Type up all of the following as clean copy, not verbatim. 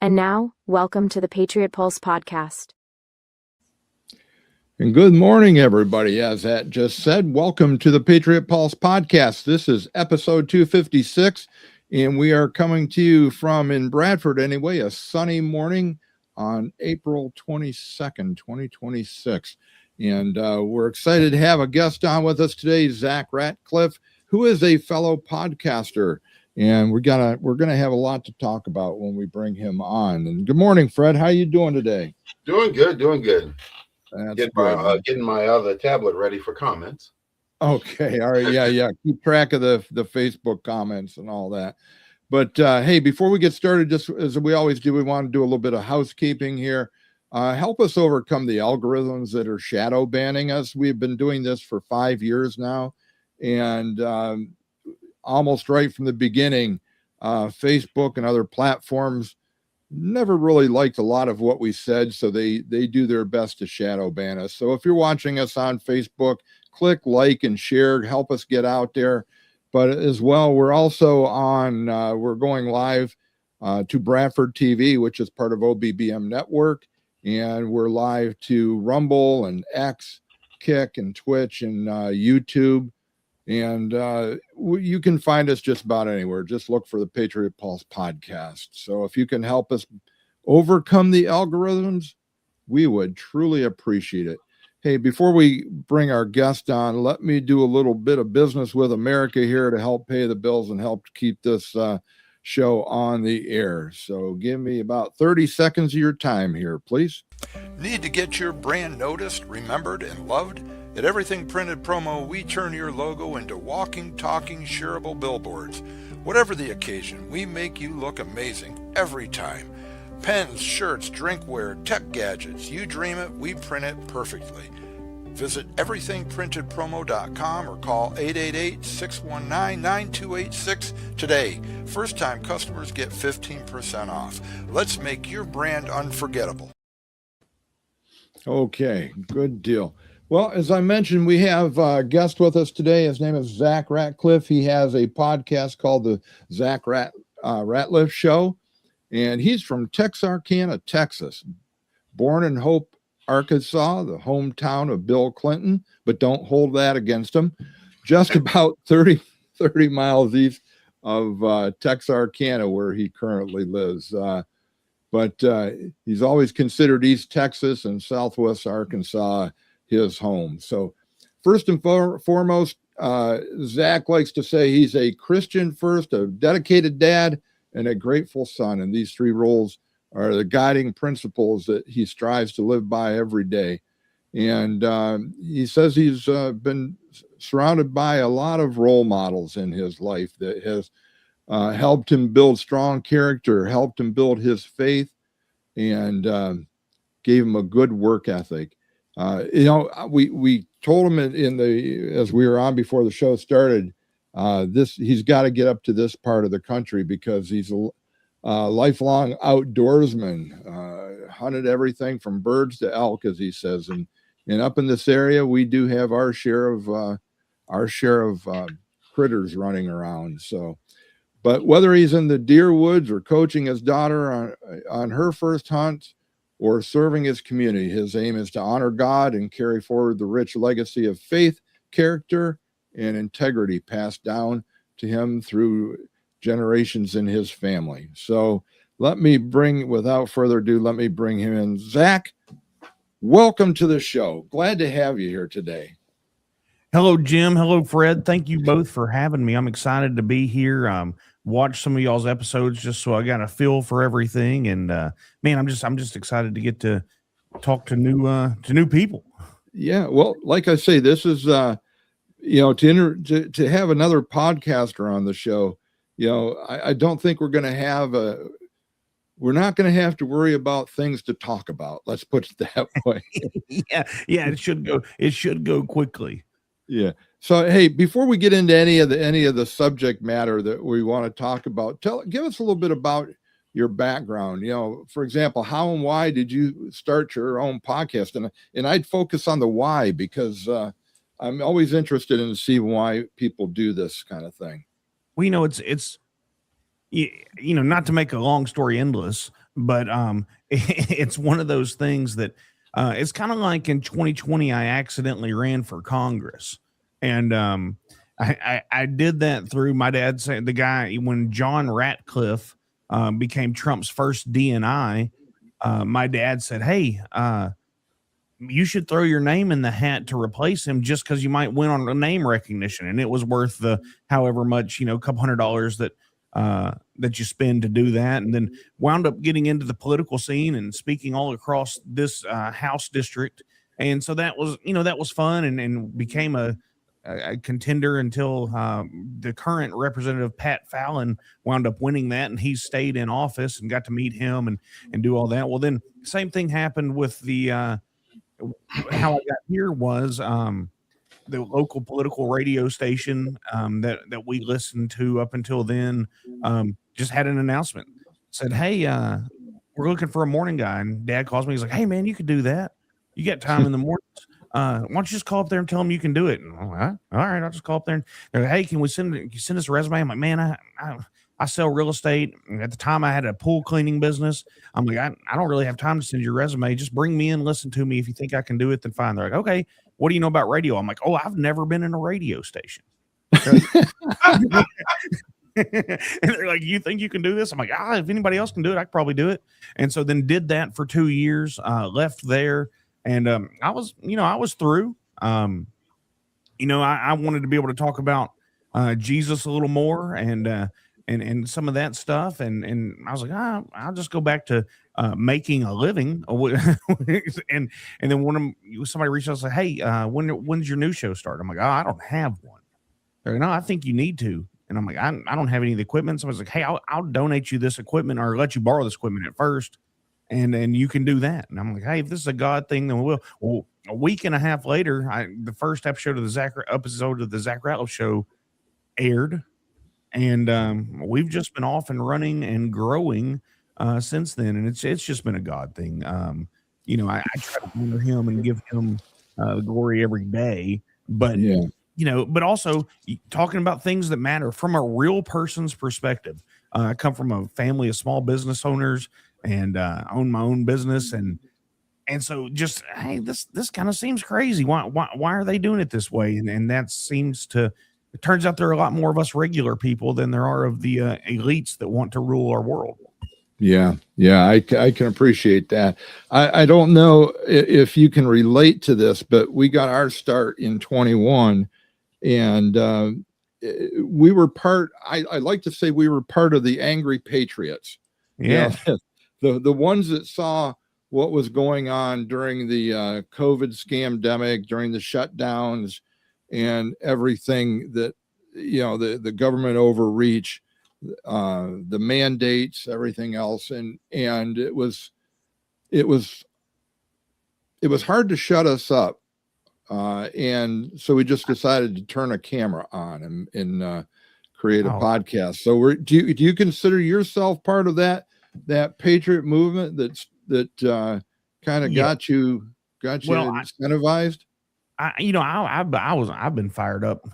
And now, welcome to the Patriot Pulse podcast. And good morning, everybody. As that just said, welcome to the Patriot Pulse podcast. This is episode 256, and we are coming to you from, in Bradford anyway, a sunny morning on April 22nd, 2026. And we're excited to have a guest on with us today, Zach Ratcliffe, who is a fellow podcaster. And we're gonna have a lot to talk about when we bring him on. And good morning, Fred. How you doing today? Doing good. That's Getting my other tablet ready for comments. Okay. All right. Yeah. Keep track of the Facebook comments and all that. But hey, before we get started, just as we always do, we want to do a little bit of housekeeping here. Help us overcome the algorithms that are shadow banning us. We've been doing this for 5 years now, and almost right from the beginning, Facebook and other platforms never really liked a lot of what we said, so they do their best to shadow ban us. So if you're watching us on Facebook, click like and share, help us get out there. But as well, we're also on, we're going live to Bradford TV, which is part of OBBM Network, and we're live to Rumble and X, Kick, and Twitch, and YouTube. And you can find us just about anywhere. Just look for the Patriot Pulse podcast. So if you can help us overcome the algorithms, we would truly appreciate it. Hey, before we bring our guest on, let me do a little bit of business with America here to help pay the bills and help keep this show on the air. So give me about 30 seconds of your time here, please. Need to get your brand noticed, remembered, and loved? At Everything Printed Promo, we turn your logo into walking, talking, shareable billboards. Whatever the occasion, we make you look amazing every time. Pens, shirts, drinkware, tech gadgets, you dream it, we print it perfectly. Visit everythingprintedpromo.com or call 888-619-9286 today. First-time customers get 15% off. Let's make your brand unforgettable. Okay, good deal. Well, as I mentioned, we have a guest with us today. His name is Zach Ratcliffe. He has a podcast called the Zach Ratcliffe Show, and he's from Texarkana, Texas. Born in Hope, Arkansas, the hometown of Bill Clinton, but don't hold that against him. Just about 30 miles east of Texarkana, where he currently lives. But he's always considered East Texas and Southwest Arkansas his home. So first and foremost, Zach likes to say he's a Christian first, a dedicated dad, and a grateful son. And these three roles are the guiding principles that he strives to live by every day. And he says he's been surrounded by a lot of role models in his life that has helped him build strong character, helped him build his faith, and gave him a good work ethic. We told him as we were on before the show started, he's got to get up to this part of the country because he's a lifelong outdoorsman, hunted everything from birds to elk, as he says, and up in this area we do have our share of critters running around. So, but whether he's in the deer woods or coaching his daughter on her first hunt, or serving his community, his aim is to honor God and carry forward the rich legacy of faith, character, and integrity passed down to him through generations in his family. So without further ado, let me bring him in. Zach, welcome to the show. Glad to have you here today. Hello, Jim. Hello, Fred. Thank you both for having me. I'm excited to be here. Watch some of y'all's episodes just so I got a feel for everything. And man, I'm just excited to get to talk to new people. Yeah, well, like I say, this is to have another podcaster on the show. I don't think we're not going to have to worry about things to talk about. Let's put it that way. yeah, it should go quickly. Yeah. So, hey, before we get into any of the subject matter that we want to talk about, give us a little bit about your background. For example, how and why did you start your own podcast? And I'd focus on the why, because I'm always interested in seeing why people do this kind of thing. Well, it's not to make a long story endless. but it's one of those things that it's kind of like in 2020, I accidentally ran for Congress, and I did that through my dad saying the guy when John Ratcliffe became Trump's first DNI. My dad said, "Hey, you should throw your name in the hat to replace him just because you might win on a name recognition." And it was worth the however much, a couple $100 that you spend to do that. And then wound up getting into the political scene and speaking all across this House district. And so that was fun and became a contender until the current representative Pat Fallon wound up winning that, and he stayed in office and got to meet him and do all that. Well, then same thing happened with the how I got here was the local political radio station that we listened to up until then just had an announcement. Said, "Hey, we're looking for a morning guy." And Dad calls me. He's like, "Hey, man, you could do that. You got time in the mornings. Why don't you just call up there and tell them you can do it?" And I'm like, all right, I'll just call up there. And they're like, "Hey, can you send us a resume?" I'm like, "Man, I sell real estate. At the time, I had a pool cleaning business. I'm like, I don't really have time to send your resume. Just bring me in, listen to me. If you think I can do it, then fine." They're like, "Okay, what do you know about radio?" I'm like, "Oh, I've never been in a radio station." And they're like, "You think you can do this?" I'm like, "If anybody else can do it, I could probably do it." And so then did that for 2 years, left there. And I was through. I wanted to be able to talk about Jesus a little more and some of that stuff. And I was like, I'll just go back to making a living. and then when somebody reached out and said, "Hey, when's your new show start?" I'm like, "I don't have one." They're like, "No, I think you need to." And I'm like, I don't have any of the equipment. So I was like, "Hey, I'll donate you this equipment or let you borrow this equipment at first. And then you can do that." And I'm like, "Hey, if this is a God thing, then we will." Well, a week and a half later, the first episode of the Zach Ratliff Show aired, and we've just been off and running and growing since then. And it's just been a God thing. I try to honor him and give him the glory every day, but Yeah. but also talking about things that matter from a real person's perspective. I come from a family of small business owners and own my own business, and so just, hey, this kind of seems crazy. Why are they doing it this way? And that seems to. It turns out there are a lot more of us regular people than there are of the elites that want to rule our world. Yeah. I can appreciate that. I don't know if you can relate to this, but we got our start in 21, and we were part. I like to say we were part of the angry patriots. Yeah. The ones that saw what was going on during the COVID scamdemic, during the shutdowns and everything that, the government overreach, the mandates, everything else. And it was hard to shut us up. And so we just decided to turn a camera on and create a podcast. So do you consider yourself part of that patriot movement that kind of got you incentivized? I've been fired up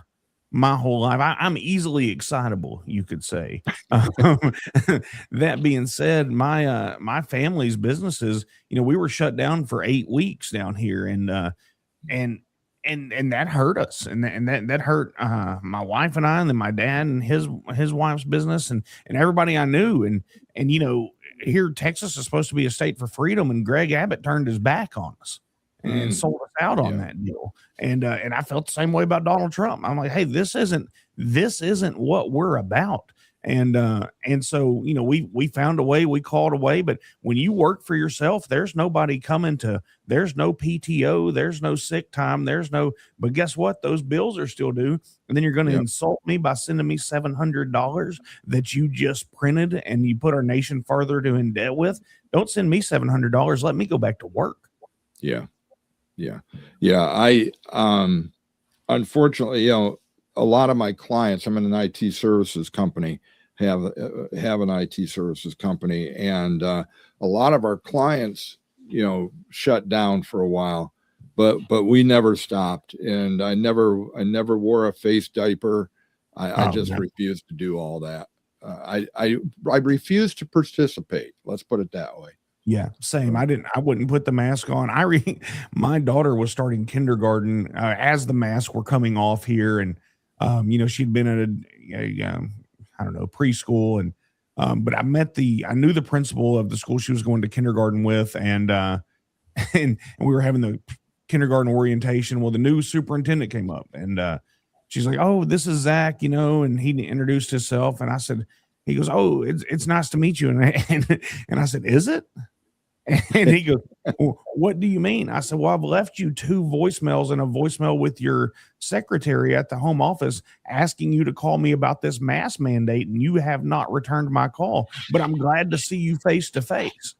my whole life. I'm easily excitable, you could say. That being said, my family's businesses, we were shut down for 8 weeks down here, and that hurt us, and that hurt my wife and I, and then my dad and his wife's business, and everybody I knew, and here Texas is supposed to be a state for freedom, and Greg Abbott turned his back on us and sold us out on that deal. And I felt the same way about Donald Trump. I'm like, hey, this isn't what we're about. And so, we found a way, we called a way, but when you work for yourself, there's nobody there's no PTO, there's no sick time, but guess what? Those bills are still due. And then you're going to insult me by sending me $700 that you just printed and you put our nation farther in debt with. Don't send me $700. Let me go back to work. Yeah. I, unfortunately, a lot of my clients, I'm in an IT services company, have an IT services company, and a lot of our clients, shut down for a while, but we never stopped, and I never wore a face diaper. I just refused to do all that. I refuse to participate. Let's put it that way. Yeah, same. I wouldn't put the mask on. My daughter was starting kindergarten as the masks were coming off here, and she'd been at I don't know, preschool, and but I knew the principal of the school she was going to kindergarten with, and and we were having the kindergarten orientation. Well, the new superintendent came up, and she's like, "Oh, this is Zach," and he introduced himself, and I said, he goes, "Oh, it's nice to meet you," and I said, "Is it?" And he goes, well, "What do you mean?" I said, "Well, I've left you 2 voicemails and a voicemail with your secretary at the home office asking you to call me about this mask mandate, and you have not returned my call, but I'm glad to see you face to face."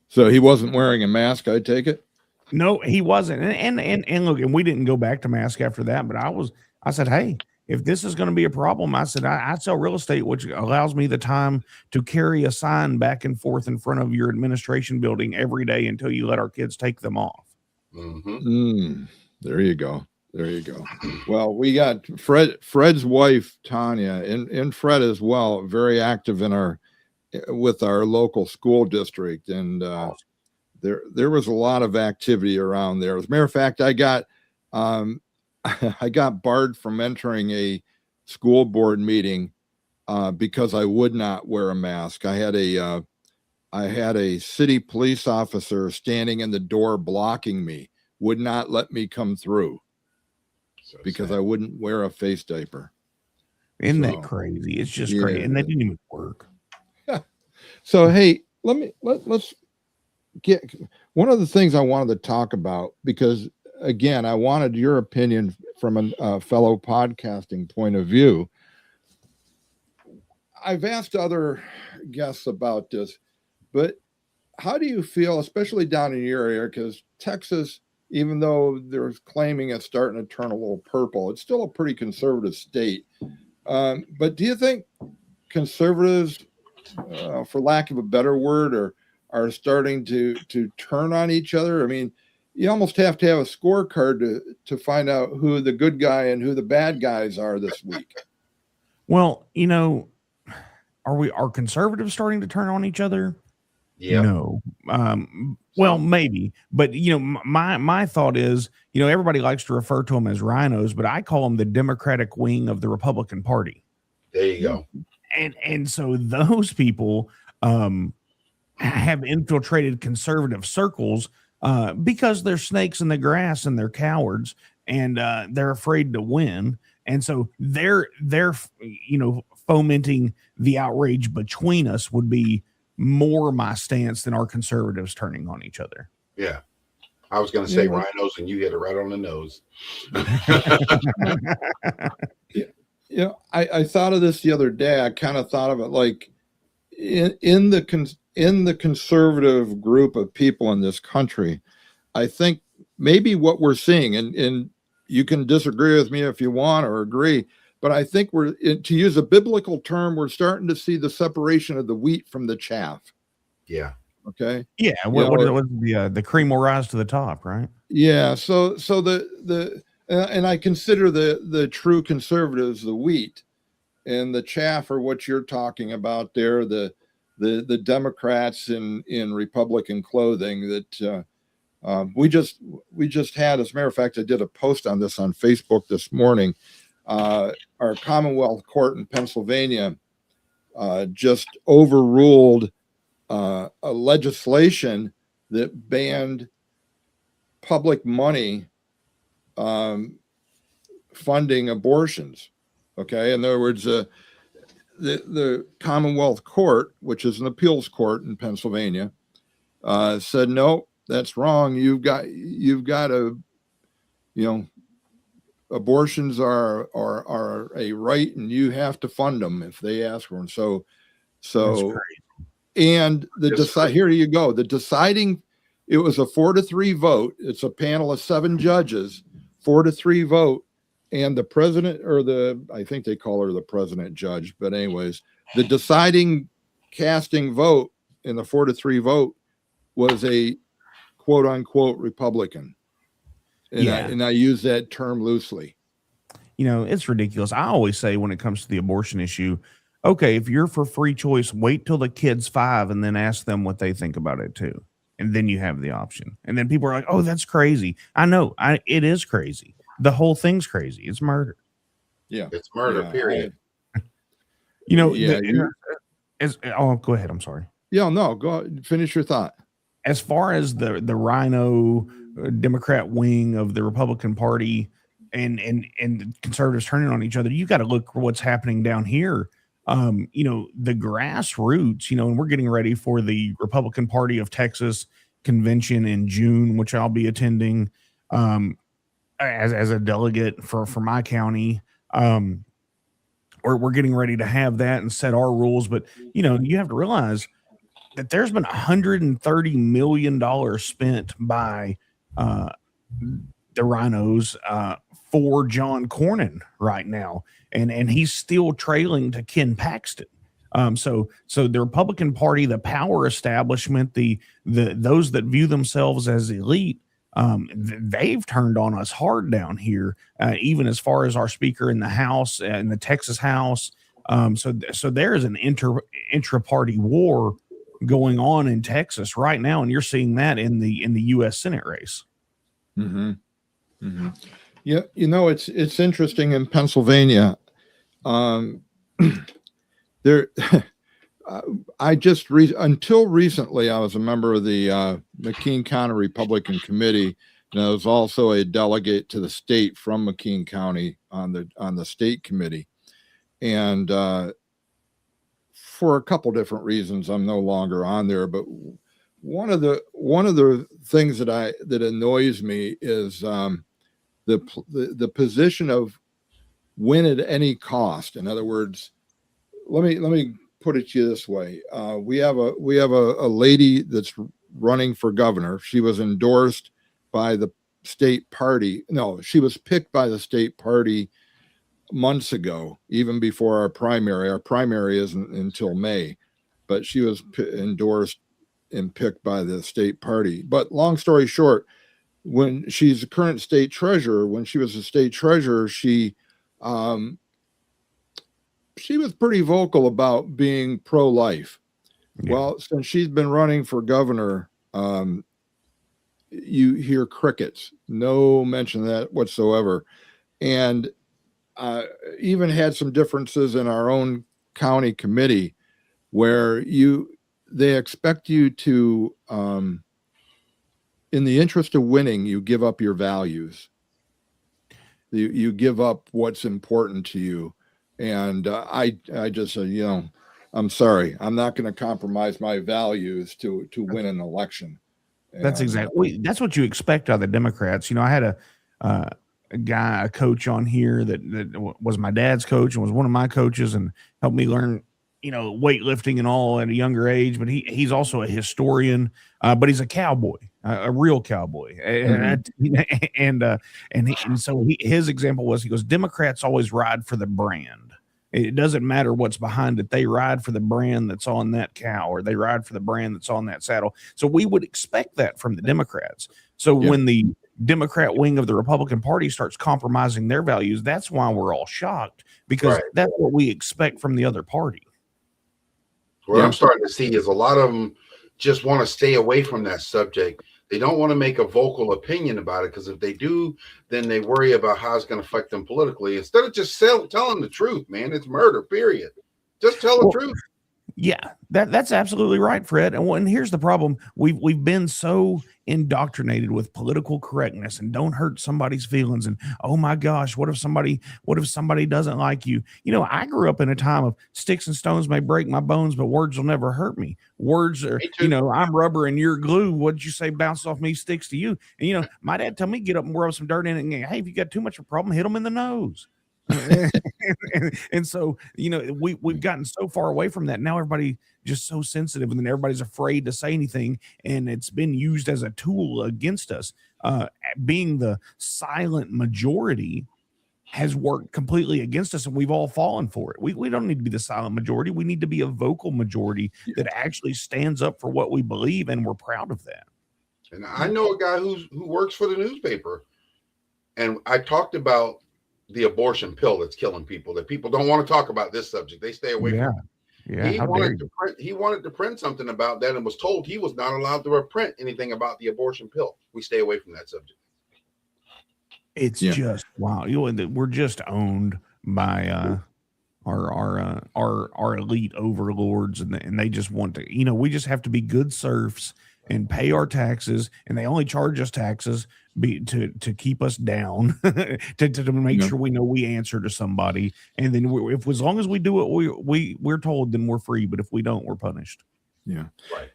So he wasn't wearing a mask, I take it? No, he wasn't. And look, and we didn't go back to mask after that, but I said, "Hey, if this is going to be a problem," I said, I sell real estate, which allows me the time to carry a sign back and forth in front of your administration building every day until you let our kids take them off. There you go. There you go. Well, we got Fred's wife, Tanya, and Fred as well, very active with our local school district. And there was a lot of activity around there. As a matter of fact, I got barred from entering a school board meeting because I would not wear a mask. I had a city police officer standing in the door blocking me, would not let me come through because I wouldn't wear a face diaper. Isn't that crazy? It's just crazy. And that didn't even work. So, hey, let's get one of the things I wanted to talk about, because again, I wanted your opinion from a fellow podcasting point of view. I've asked other guests about this, but how do you feel, especially down in your area? Because Texas, even though they're claiming it's starting to turn a little purple, it's still a pretty conservative state. But do you think conservatives, for lack of a better word, are starting to turn on each other? I mean, you almost have to have a scorecard to find out who the good guy and who the bad guys are this week. Well, are conservatives starting to turn on each other? Yeah. No. Well, maybe, but my thought is, everybody likes to refer to them as rhinos, but I call them the Democratic wing of the Republican Party. There you go. And so those people have infiltrated conservative circles because they're snakes in the grass and they're cowards, and they're afraid to win. And so they're fomenting the outrage between us would be more my stance than our conservatives turning on each other. Yeah. I was going to say rhinos, and you hit it right on the nose. I thought of this the other day. I kind of thought of it like in the conservative group of people in this country. I think maybe what we're seeing, and you can disagree with me if you want or agree, but I think to use a biblical term, we're starting to see the separation of the wheat from the chaff. Yeah. Okay. Yeah. The cream will rise to the top, right? Yeah. So and I consider the true conservatives the wheat, and the chaff are what you're talking about there. The Democrats in Republican clothing that we just had. As a matter of fact, I did a post on this on Facebook this morning. Our Commonwealth Court in Pennsylvania just overruled a legislation that banned public money funding abortions. Okay, in other words, the Commonwealth Court, which is an appeals court in Pennsylvania, said no, that's wrong. You've got to, abortions are a right, and you have to fund them if they ask for them. So and here you go. The deciding, it was a 4-3 vote. It's a panel of 7 judges, 4-3 vote. And the president, I think they call her the president judge, but anyways, the deciding casting vote in the 4-3 vote was a quote unquote Republican. And I use that term loosely. It's ridiculous. I always say when it comes to the abortion issue, okay, if you're for free choice, wait till the kid's 5 and then ask them what they think about it too. And then you have the option. And then people are like, oh, that's crazy. I know. It is crazy. The whole thing's crazy. It's murder. Yeah. It's murder, Yeah. period. You know, Yeah, go ahead. I'm sorry. Yeah, no, go finish your thought. As far as the rhino Democrat wing of the Republican Party and conservatives turning on each other, you got to look for what's happening down here. You know, the grassroots, you know, and we're getting ready for the Republican Party of Texas convention in June, which I'll be attending as a delegate for my county. We're getting ready to have that and set our rules. But, you know, you have to realize that there's been $130 million spent by the rhinos for John Cornyn right now. And he's still trailing to Ken Paxton. So the Republican Party, the power establishment, the those that view themselves as elite, they've turned on us hard down here, even as far as our speaker in the House, in the Texas House. So there is an intra-party war going on in Texas right now, and you're seeing that in the U.S. Senate race. Mm-hmm. Mm-hmm. Yeah, you know, it's interesting in Pennsylvania. There, until recently, I was a member of the McKean County Republican Committee, and I was also a delegate to the state from McKean County on the state committee. And for a couple different reasons, I'm no longer on there. But one of the things that annoys me is the position of win at any cost. In other words, let me put it to you this way: we have a lady that's running for governor. She was endorsed by the state party. No, she was picked by the state party months ago, even before our primary. Our primary isn't until May, but she was endorsed and picked by the state party. But long story short, when she's the current state treasurer, when she was a state treasurer, she was pretty vocal about being pro-life. Yeah. Well, since she's been running for governor, you hear crickets, no mention of that whatsoever. And even had some differences in our own county committee where they expect you to, in the interest of winning, you give up your values. You give up what's important to you. And I just said, you know, I'm sorry, I'm not going to compromise my values to win an election. That's exactly, that's what you expect out of the Democrats. You know, I had a coach on here that was my dad's coach and was one of my coaches and helped me learn, you know, weightlifting and all at a younger age. But he's also a historian, but he's a cowboy, a real cowboy. Mm-hmm. So his example was, he goes, Democrats always ride for the brand. It doesn't matter what's behind it. They ride for the brand that's on that cow, or they ride for the brand that's on that saddle. So we would expect that from the Democrats. So when the Democrat wing of the Republican Party starts compromising their values, that's why we're all shocked, because that's what we expect from the other party. What I'm starting to see is a lot of them just want to stay away from that subject. They don't want to make a vocal opinion about it, because if they do, then they worry about how it's going to affect them politically. Instead of just telling the truth, man, it's murder, period. Just tell the truth. Yeah, that's absolutely right, Fred. And here's the problem: we've been so indoctrinated with political correctness and don't hurt somebody's feelings. And oh my gosh, what if somebody doesn't like you? You know, I grew up in a time of sticks and stones may break my bones, but words will never hurt me. Words are, you know, I'm rubber and you're glue. What'd you say? Bounce off me, sticks to you. And you know, my dad told me, get up and rub some dirt in it. And hey, if you got too much of a problem, hit them in the nose. and so, you know, we've gotten so far away from that. Now everybody just so sensitive, and then everybody's afraid to say anything, and it's been used as a tool against us. Being the silent majority has worked completely against us, and we've all fallen for it. We don't need to be the silent majority. We need to be a vocal majority that actually stands up for what we believe, and we're proud of that. And I know a guy who works for the newspaper, and I talked about the abortion pill that's killing people. That people don't want to talk about this subject. They stay away from it. Yeah, He wanted to print something about that and was told he was not allowed to print anything about the abortion pill. We stay away from that subject. It's just wow. We're just owned by our elite overlords, and they just want to. We just have to be good serfs and pay our taxes, and they only charge us taxes to keep us down, to make sure we know we answer to somebody, and then if as long as we do what we're told, then we're free. But if we don't, we're punished. Yeah, right.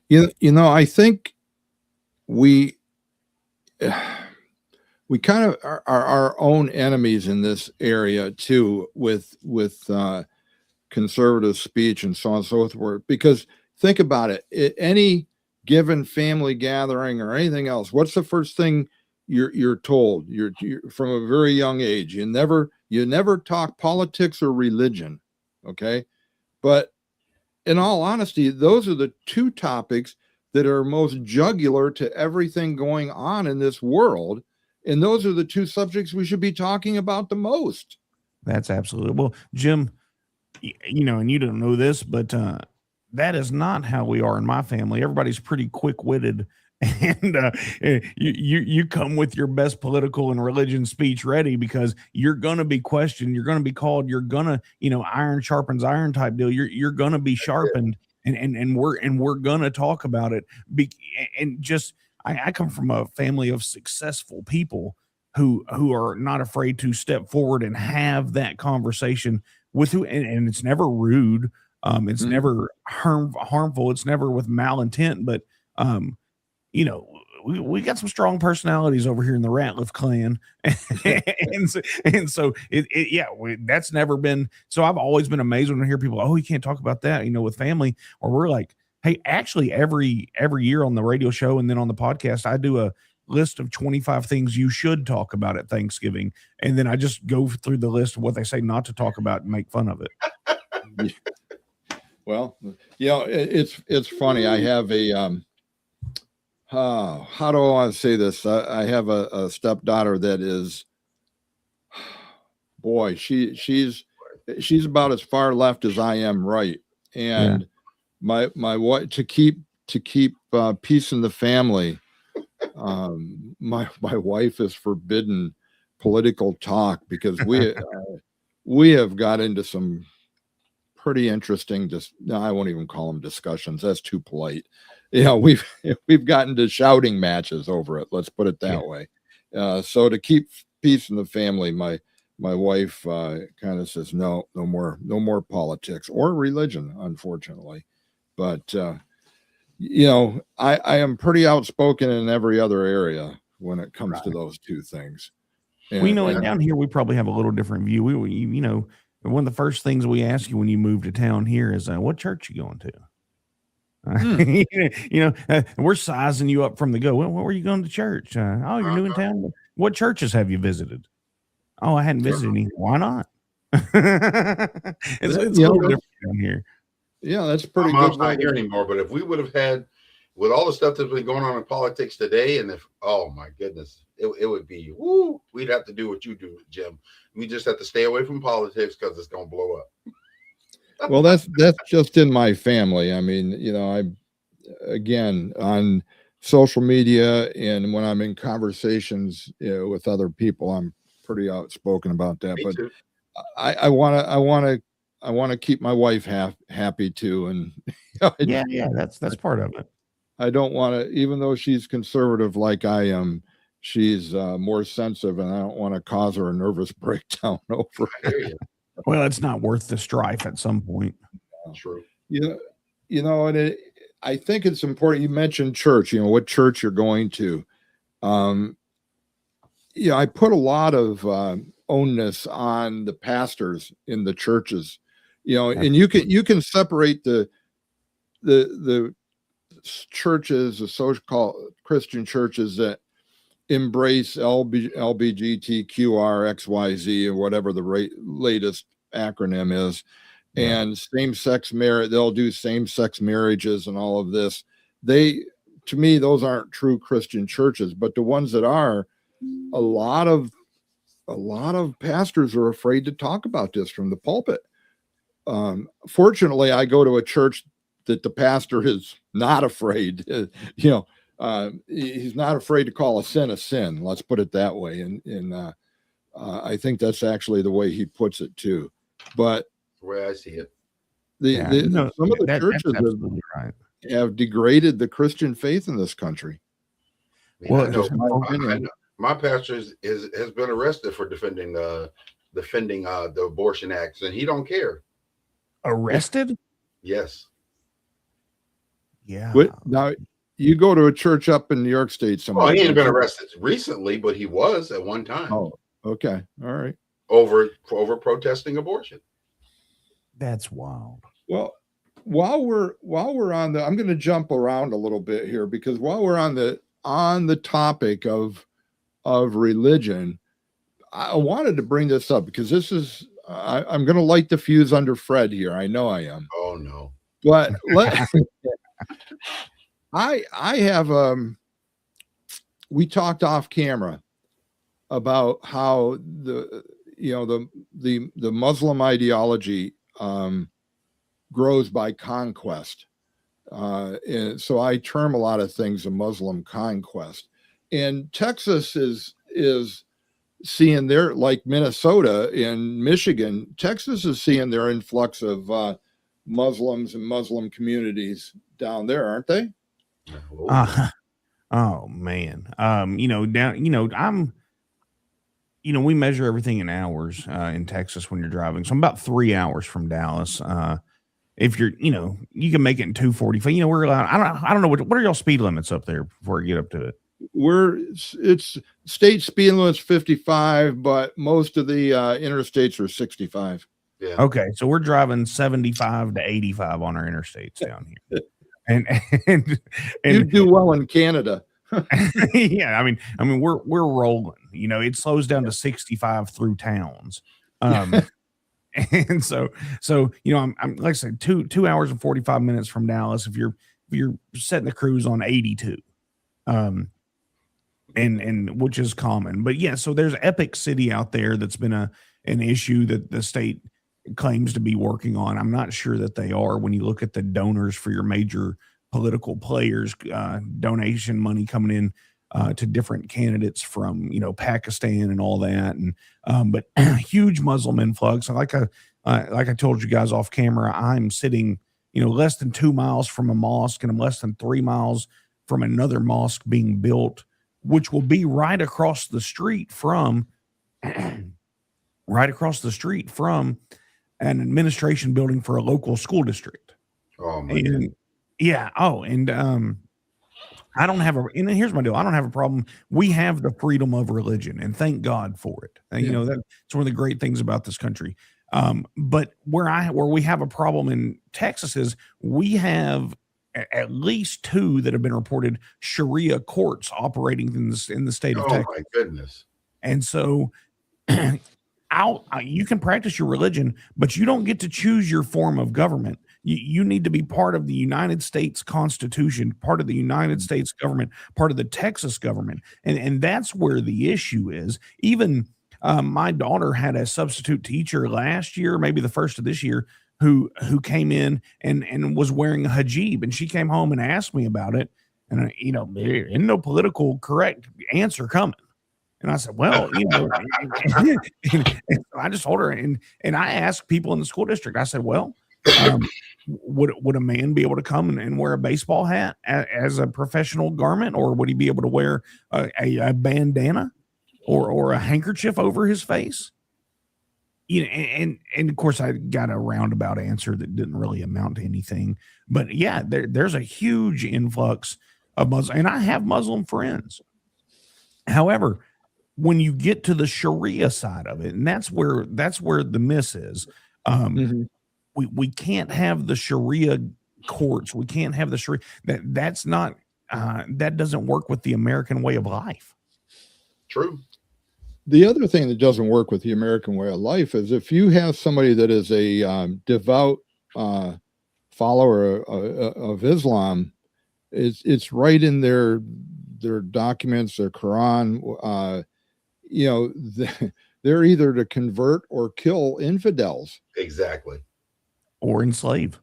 I think we kind of are our own enemies in this area too, with conservative speech and so on and so forth. Because think about it, any given family gathering or anything else, what's the first thing you're told? You're from a very young age. You never talk politics or religion, okay? But in all honesty, those are the two topics that are most jugular to everything going on in this world. And those are the two subjects we should be talking about the most. That's absolutely. Well, Jim, and you don't know this, but that is not how we are in my family. Everybody's pretty quick-witted, and you come with your best political and religion speech ready, because you're going to be questioned, you're going to be called, you're going to, iron sharpens iron type deal. You're going to be sharpened, and we're going to talk about it. I come from a family of successful people who are not afraid to step forward and have that conversation with who, and it's never rude. It's never harmful. It's never with malintent, but we got some strong personalities over here in the Ratliff clan. and so that's never been, so I've always been amazed when I hear people, oh, you can't talk about that, with family, or we're like, hey, actually every year on the radio show and then on the podcast, I do a list of 25 things you should talk about at Thanksgiving. And then I just go through the list of what they say not to talk about and make fun of it. Well, it's funny. I have a, how do I want to say this? I have a stepdaughter that is, boy, she's about as far left as I am right. And my wife, to keep peace in the family, my wife is forbidden political talk, because we have got into some pretty interesting, I won't even call them discussions. That's too polite. We've gotten to shouting matches over it. Let's put it that way. So to keep peace in the family, my wife kind of says, no more politics or religion, unfortunately. But I am pretty outspoken in every other area when it comes to those two things. And down here we probably have a little different view. One of the first things we ask you when you move to town here is, what church you going to? We're sizing you up from the go. Well, where were you going to church? Oh, you're new in town. What churches have you visited? Oh, I hadn't visited any. Why not? It's a little different down here. Yeah, that's pretty good. Mom's not here anymore, but if we would have had, with all the stuff that's been going on in politics today, and oh my goodness, it would be, we'd have to do what you do, Jim. We just have to stay away from politics because it's going to blow up. Well, that's just in my family. I mean, again, on social media and when I'm in conversations with other people, I'm pretty outspoken about that. Me but too. I want to keep my wife happy too, and that's part of it. I don't want to, even though she's conservative like I am, she's more sensitive, and I don't want to cause her a nervous breakdown over it. Well, it's not worth the strife at some point. True. And I think it's important. You mentioned church. What church you're going to. I put a lot of onus on the pastors in the churches. And you can separate the churches, the so-called Christian churches that embrace LBGTQR XYZ or whatever the latest acronym is, and same-sex marriage. They'll do same-sex marriages and all of this. To me, those aren't true Christian churches, but the ones that are, a lot of a lot of pastors are afraid to talk about this from the pulpit. Fortunately, I go to a church that the pastor is not afraid. He's not afraid to call a sin. Let's put it that way. And I think that's actually the way he puts it too. But the way I see it, some of the churches have degraded the Christian faith in this country. I know my pastor has been arrested for defending the Abortion Acts, and he don't care. Arrested? Yes. Yeah. Now you go to a church up in New York State. He ain't been arrested recently, but he was at one time. Oh, okay, all right. Over protesting abortion. That's wild. Well, while we're on the, I'm going to jump around a little bit here, because while we're on the topic of religion, I wanted to bring this up because this is I'm going to light the fuse under Fred here. I know I am. Oh no. But I have we talked off camera about how the Muslim ideology grows by conquest. And so I term a lot of things a Muslim conquest. And Texas is seeing their, like Minnesota and Michigan, Texas is seeing their influx of Muslims and Muslim communities down there, aren't they? Oh man. We measure everything in hours in Texas when you're driving. So I'm about 3 hours from Dallas. If you're, you can make it in 2:45. We're allowed. I don't know what are y'all speed limits up there before you get up to it. It's state speed limits 55, but most of the interstates are 65. Yeah. Okay, so we're driving 75 to 85 on our interstates down here, and you do well in Canada. Yeah, I mean we're rolling. It slows down to 65 through towns. And so I'm like I said, 2 hours and 45 minutes from Dallas if you're setting the cruise on 82. And which is common. But yeah, so there's Epic City out there that's been an issue that the state claims to be working on. I'm not sure that they are when you look at the donors for your major political players, donation money coming in to different candidates from Pakistan and all that, and but huge Muslim influx. And like I told you guys off camera, I'm sitting less than 2 miles from a mosque, and I'm less than 3 miles from another mosque being built, which will be right across the street from an administration building for a local school district. Oh my God. Yeah. Oh, and I don't have and here's my deal. I don't have a problem. We have the freedom of religion, and thank God for it. And, that's one of the great things about this country. But where we have a problem in Texas is we have at least 2 that have been reported Sharia courts operating in the state of Texas. Oh my goodness. And so you can practice your religion, but you don't get to choose your form of government. You need to be part of the United States Constitution, part of the United States government, part of the Texas government. And that's where the issue is. Even my daughter had a substitute teacher last year, maybe the first of this year, who came in and was wearing a hijab, and she came home and asked me about it. And there ain't no political correct answer coming. And I said, well, and I just told her, and I asked people in the school district, I said, well, would a man be able to come and wear a baseball hat as a professional garment, or would he be able to wear a bandana or a handkerchief over his face? And of course I got a roundabout answer that didn't really amount to anything. But yeah, there's a huge influx of Muslim, and I have Muslim friends. However, when you get to the Sharia side of it, and that's where the miss is, we can't have the Sharia courts. We can't have the Sharia. That's not that doesn't work with the American way of life. True. The other thing that doesn't work with the American way of life is if you have somebody that is a devout follower of Islam, it's right in their documents, their Quran. they're either to convert or kill infidels Exactly. Or enslave.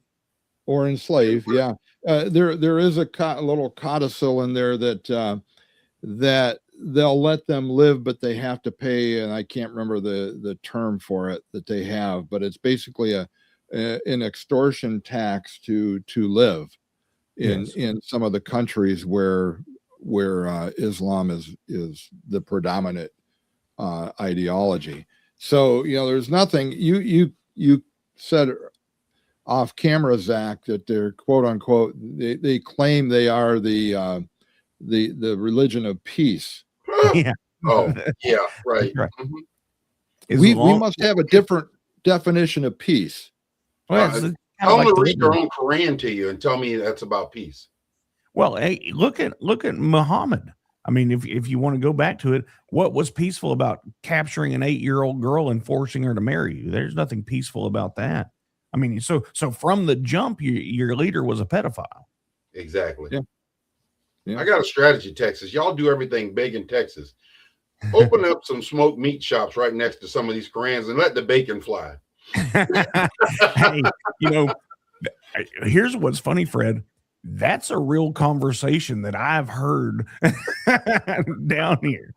or enslave. Yeah. There is a little codicil in there that they'll let them live, but they have to pay. And I can't remember the term for it that they have, but it's basically an extortion tax to live in some of the countries where Islam is the predominant ideology. So, there's nothing you said off camera, Zach, that they're quote unquote, they claim they are the religion of peace. Yeah. Oh, yeah, right. Right. Mhm. We must have a different definition of peace. Well, it's kinda Tell them like to the read their Hebrew. own Quran to you and tell me that's about peace. Well, hey, look at Muhammad. I mean, if you want to go back to it, what was peaceful about capturing an 8-year-old girl and forcing her to marry you? There's nothing peaceful about that. I mean, so from the jump, your leader was a pedophile. Exactly. Yeah. Yeah. I got a strategy, Texas. Y'all do everything big in Texas. Open up some smoked meat shops right next to some of these Korans and let the bacon fly. Hey, here's what's funny, Fred. That's a real conversation that I've heard down here.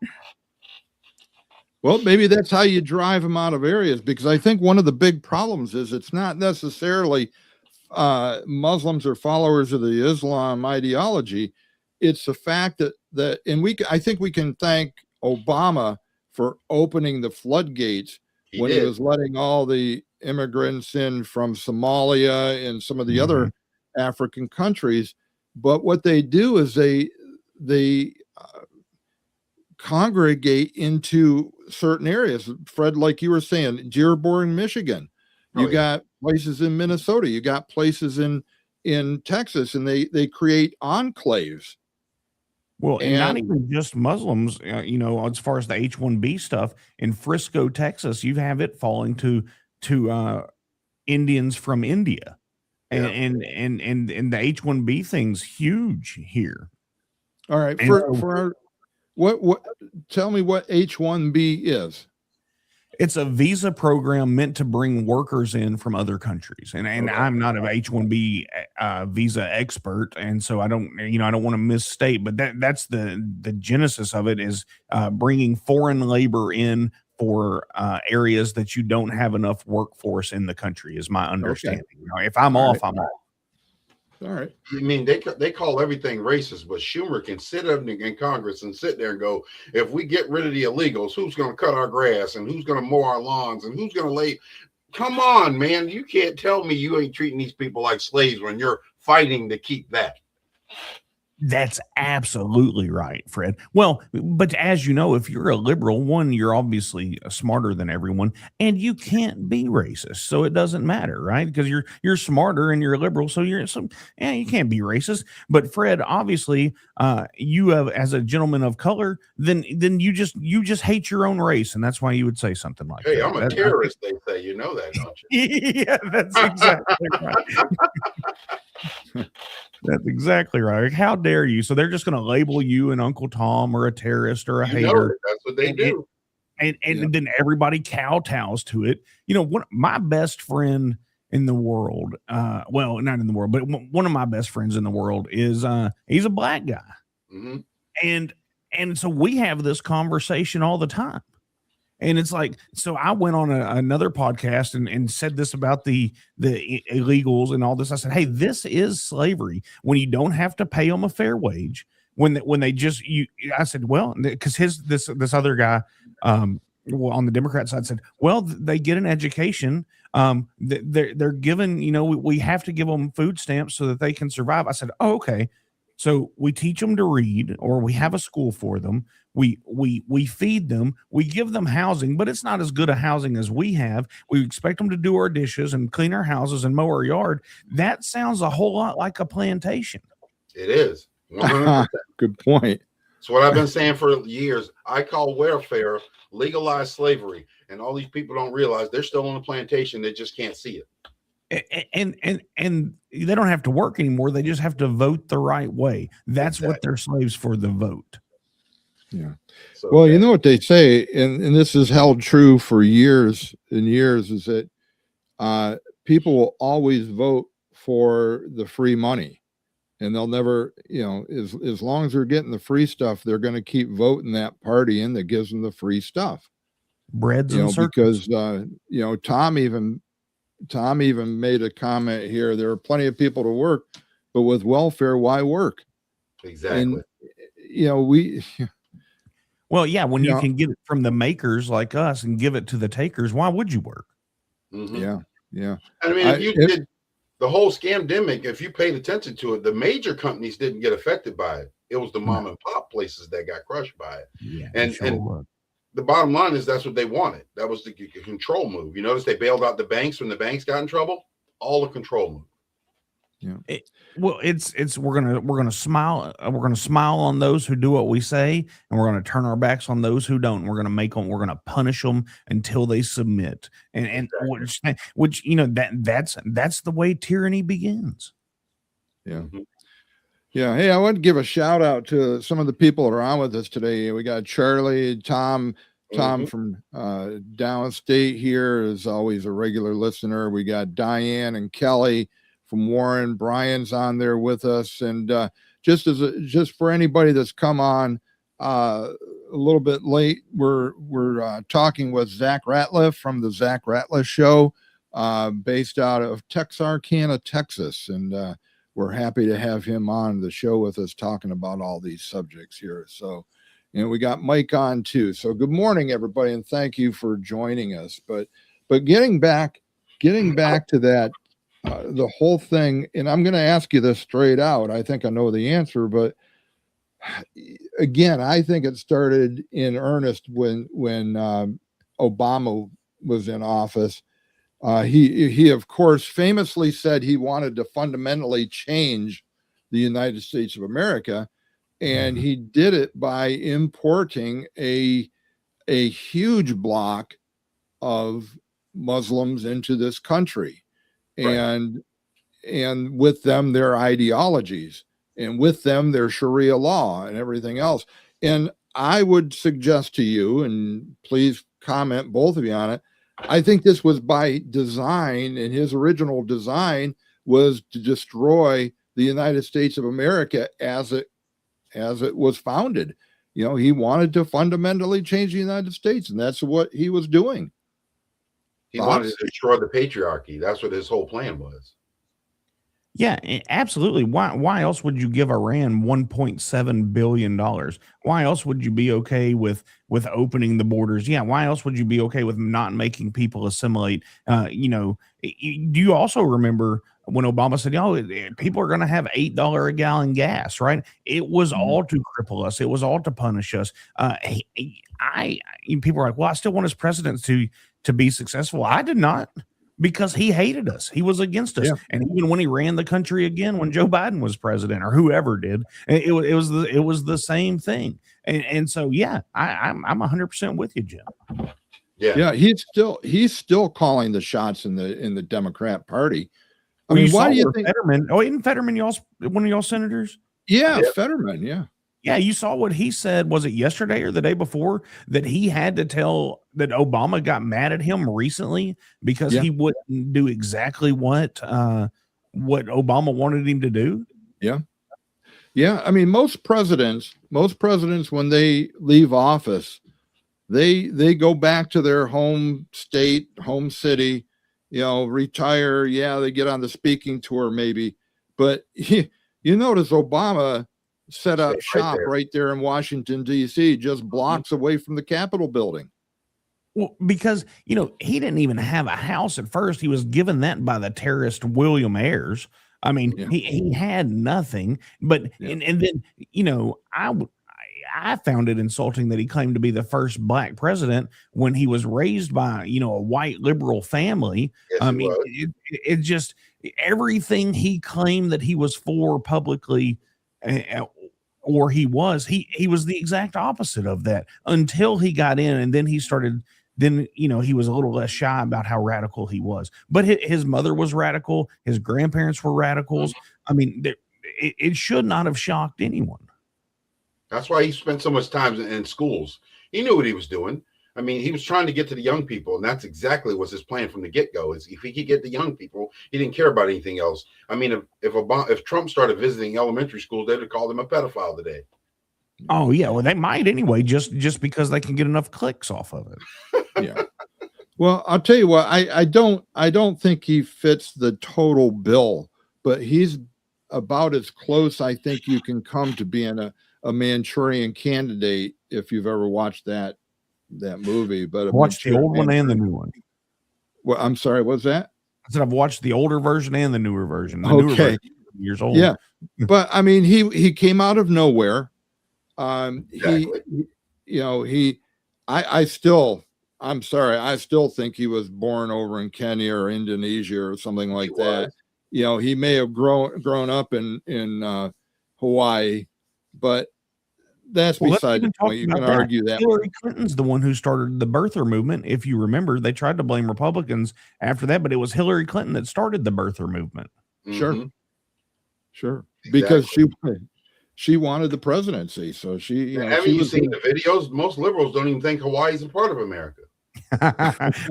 Well, maybe that's how you drive them out of areas, because I think one of the big problems is it's not necessarily Muslims or followers of the Islam ideology. It's the fact that I think we can thank Obama for opening the floodgates he was letting all the immigrants in from Somalia and some of the other African countries. But what they do is they congregate into certain areas. Fred, like you were saying, Dearborn, Michigan. You got places in Minnesota. You got places in Texas, and they create enclaves. Well, and not even just Muslims, as far as the H-1B stuff in Frisco, Texas, you have it falling to Indians from India. Yeah. And the H-1B thing's huge here. All right. Tell me what H-1B is. It's a visa program meant to bring workers in from other countries. And I'm not an H-1B visa expert. And so I don't want to misstate, but that's the genesis of it is bringing foreign labor in for areas that you don't have enough workforce in the country is my understanding. Okay. If I'm off, I'm off. All right. I mean, they call everything racist, but Schumer can sit up in Congress and sit there and go, if we get rid of the illegals, who's going to cut our grass and who's going to mow our lawns and who's going to lay? Come on, man. You can't tell me you ain't treating these people like slaves when you're fighting to keep that. That's absolutely right, Fred. Well, but as you know, if you're a liberal, one, you're obviously smarter than everyone, and you can't be racist, so it doesn't matter, right? Because you're smarter and you're a liberal, so you can't be racist. But Fred, obviously, you have as a gentleman of color, then you just hate your own race, and that's why you would say something like that. Hey, I'm a terrorist, they say. You know that, don't you? Yeah, that's exactly right. That's exactly right. How dare you? So they're just going to label you an Uncle Tom or a terrorist or a hater. That's what they do. And then everybody kowtows to it. My best friend in the world, well, not in the world, but one of my best friends in the world is he's a black guy. Mm-hmm. And so we have this conversation all the time. And it's like, so I went on another podcast and said this about the illegals and all this. I said, hey, this is slavery when you don't have to pay them a fair wage. When they just, I said, well, because this other guy on the Democrat side said, well, they get an education. They're given, we have to give them food stamps so that they can survive. I said, oh, okay. So we teach them to read, or we have a school for them. We feed them, we give them housing, but it's not as good a housing as we have. We expect them to do our dishes and clean our houses and mow our yard. That sounds a whole lot like a plantation. It is. 100%. Good point. It's what I've been saying for years. I call welfare legalized slavery, and all these people don't realize they're still on the plantation. They just can't see it. And they don't have to work anymore. They just have to vote the right way. That's Exactly. what they're slaves for, the vote. Yeah. So Well, you bad. know what they say, and this has held true for years and years, is that people will always vote for the free money, and they'll never, as long as they're getting the free stuff, they're going to keep voting that party in that gives them the free stuff. Breads and circles. Because Tom even made a comment here. There are plenty of people to work, but with welfare, why work? Exactly. And we. Well, yeah, when you Yeah. can get it from the makers like us and give it to the takers, why would you work? Mhm. Yeah. I mean, if you did the whole scamdemic, if you paid attention to it, the major companies didn't get affected by it. It was the mom and pop places that got crushed by it. Yeah, And the bottom line is that's what they wanted. That was the control move. You notice they bailed out the banks when the banks got in trouble. All a control move. Yeah. We're gonna smile. We're gonna smile on those who do what we say, and we're gonna turn our backs on those who don't. We're gonna punish them until they submit. And which that's the way tyranny begins. Yeah. Mm-hmm. Yeah. Hey, I want to give a shout out to some of the people that are on with us today. We got Charlie, Tom from downstate here is always a regular listener. We got Diane and Kelly from Warren. Brian's on there with us. And just for anybody that's come on a little bit late, we're talking with Zach Ratliff from the Zach Ratliff Show, based out of Texarkana, Texas. And we're happy to have him on the show with us talking about all these subjects here. So, we got Mike on too. So good morning, everybody, and thank you for joining us. But getting back to that, the whole thing, and I'm going to ask you this straight out. I think I know the answer, but again, I think it started in earnest when Obama was in office. He of course famously said he wanted to fundamentally change the United States of America, and he did it by importing a huge block of Muslims into this country. Right. And with them their ideologies, and with them their Sharia law and everything else. And I would suggest to you, and please comment both of you on it, I think this was by design, and his original design was to destroy the United States of America as it was founded. He wanted to fundamentally change the United States, and that's what he was doing. He wanted to destroy the patriarchy. That's what his whole plan was. Yeah, absolutely. Why else would you give Iran $1.7 billion? Why else would you be okay with opening the borders? Yeah, why else would you be okay with not making people assimilate? Do you also remember when Obama said, people are going to have $8 a gallon gas, right? It was all to cripple us. It was all to punish us. People are like, well, I still want his president to be successful. I did not. Because he hated us. He was against us. Yeah. And even when he ran the country again, when Joe Biden was president or whoever did, it was the same thing. And so, yeah, I'm 100% with you, Jim. Yeah. He's still calling the shots in the Democrat Party. I mean, why do you think Fetterman? Oh, isn't Fetterman one of y'all senators? Yeah, Fetterman. Yeah. Yeah, you saw what he said. Was it yesterday or the day before that he had to tell that Obama got mad at him recently because he wouldn't do exactly what Obama wanted him to do? Yeah. Yeah. I mean, most presidents, when they leave office, they go back to their home state, home city, retire. Yeah, they get on the speaking tour maybe. But you notice Obama set up shop right there in Washington, D.C., just blocks away from the Capitol building. Well, because, he didn't even have a house at first. He was given that by the terrorist William Ayers. I mean, he had nothing. But and then, I found it insulting that he claimed to be the first black president when he was raised by, a white liberal family. Yes, I mean, it just everything he claimed that he was for publicly. Or he was the exact opposite of that until he got in, and then he started. Then he was a little less shy about how radical he was. But his mother was radical. His grandparents were radicals. I mean, it should not have shocked anyone. That's why he spent so much time in schools. He knew what he was doing. I mean, he was trying to get to the young people, and that's exactly what's his plan from the get-go. Is if he could get the young people, he didn't care about anything else. I mean, if Trump started visiting elementary schools, they'd have called him a pedophile today. Oh yeah, well they might anyway, just because they can get enough clicks off of it. Yeah. Well, I'll tell you what, I don't think he fits the total bill, but he's about as close I think you can come to being a Manchurian Candidate if you've ever watched that movie. But Watch the old one and the new one. Well, I'm sorry, what's that? I said I've watched the older version and the newer version. The newer version is years old. Yeah, but I mean, he came out of nowhere. Exactly. I'm sorry, I still think he was born over in Kenya or Indonesia or something like that. You know, he may have grown up in Hawaii, but that's beside the point. You can argue that Hillary Clinton's the one who started the birther movement. If you remember, they tried to blame Republicans after that, but it was Hillary Clinton that started the birther movement. Mhm. Sure, Exactly. because she wanted the presidency, so she. Haven't you seen the videos? Most liberals don't even think Hawaii is a part of America.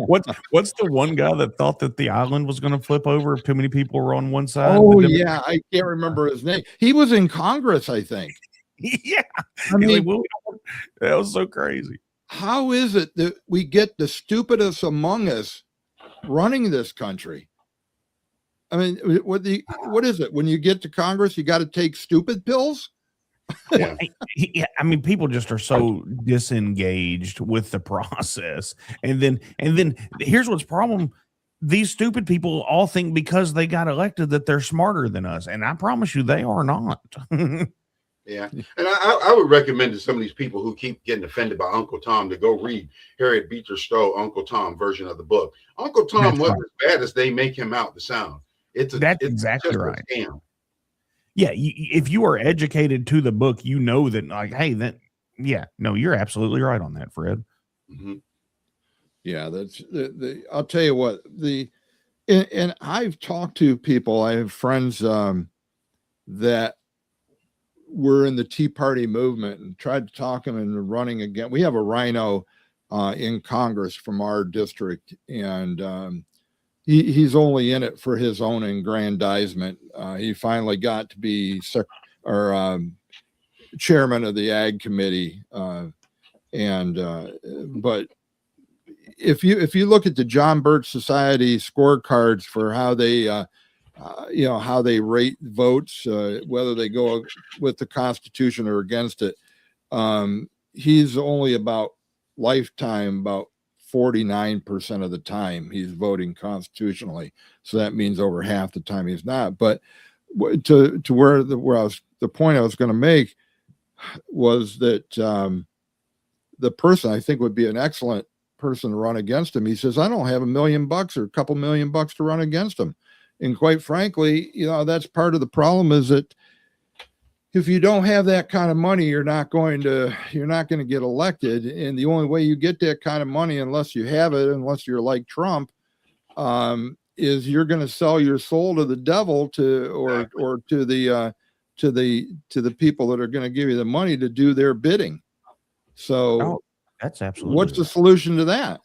What's the one guy that thought that the island was going to flip over if too many people were on one side? Oh yeah, I can't remember his name. He was in Congress, I think. Yeah, I mean, that was so crazy. how is it that we get the stupidest among us running this country? I mean, what is it? When you get to Congress, you got to take stupid pills? Yeah. Yeah, I mean, people just are so disengaged with the process, and then here's what's problem: these stupid people all think because they got elected that they're smarter than us, and I promise you, they are not. Yeah. And I would recommend to some of these people who keep getting offended by Uncle Tom to go read Harriet Beecher Stowe, Uncle Tom version of the book. Uncle Tom wasn't as bad as they make him out to sound. It's exactly just right. A scam. Yeah, if you are educated to the book, you know that, like, hey, you're absolutely right on that, Fred. Mm-hmm. Yeah, that's I'll tell you what, and I've talked to people, I have friends that were in the Tea Party movement and tried to talk them into running again. We have a rhino in Congress from our district, and he's only in it for his own aggrandizement. He finally got to be chairman of the Ag Committee, but if you look at the John Birch Society scorecards for how they how they rate votes, whether they go with the Constitution or against it, he's only about 49% of the time he's voting constitutionally. So that means over half the time he's not. But to where the point I was going to make was that the person I think would be an excellent person to run against him. He says, I don't have $1 million or a couple $1 million to run against him. And quite frankly, that's part of the problem, is that if you don't have that kind of money, you're not going to get elected. And the only way you get that kind of money, unless you have it, unless you're like Trump, is you're going to sell your soul to the devil or to the people that are going to give you the money to do their bidding. So that's absolutely what's the solution to that?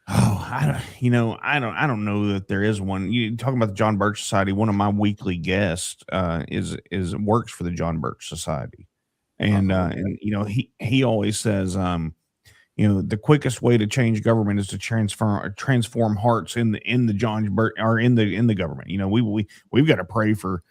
Oh, I don't know that there is one. You talking about the John Birch Society? One of my weekly guests works for the John Birch Society, and he always says, the quickest way to change government is to transform hearts in the John Birch or in the government. We've got to pray for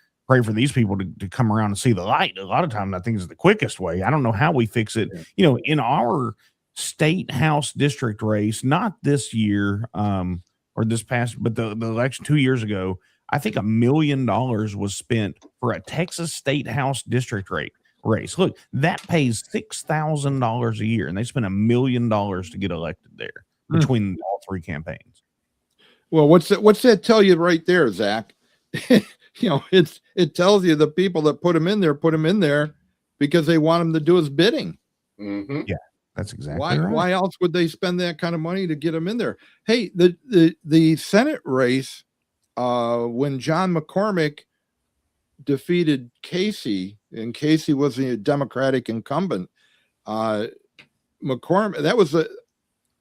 these people to come around and see the light. A lot of times, I think is the quickest way. I don't know how we fix it. Yeah. In our state house district race, not this year or this past, but the election 2 years ago, I think $1 million was spent for a Texas state house district race. Look, that pays $6,000 a year, and they spent $1 million to get elected there between all three campaigns. Well, what's that tell you right there, Zach? It tells you the people that put him in there because they want him to do his bidding. Mm-hmm. Yeah. That's exactly right. Why else would they spend that kind of money to get him in there? Hey, the Senate race, when John McCormick defeated Casey, and Casey was the Democratic incumbent, McCormick, that was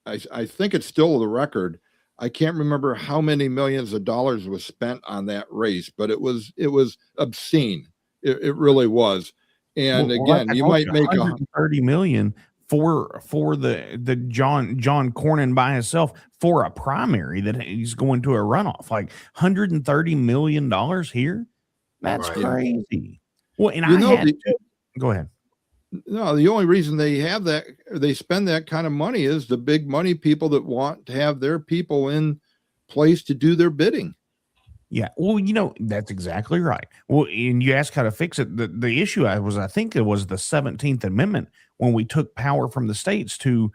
I think it's still the record. I can't remember how many millions of dollars was spent on that race, but it was obscene. It really was. And again, like you might make 130 million for the John Cornyn by himself for a primary that he's going to a runoff. Like $130 million here. That's Right. crazy. Well, and go ahead. No, the only reason they have that, they spend that kind of money, is the big money people that want to have their people in place to do their bidding. Yeah, well, that's exactly right. Well, and you ask how to fix it. The issue I think it was the 17th Amendment, when we took power from the states to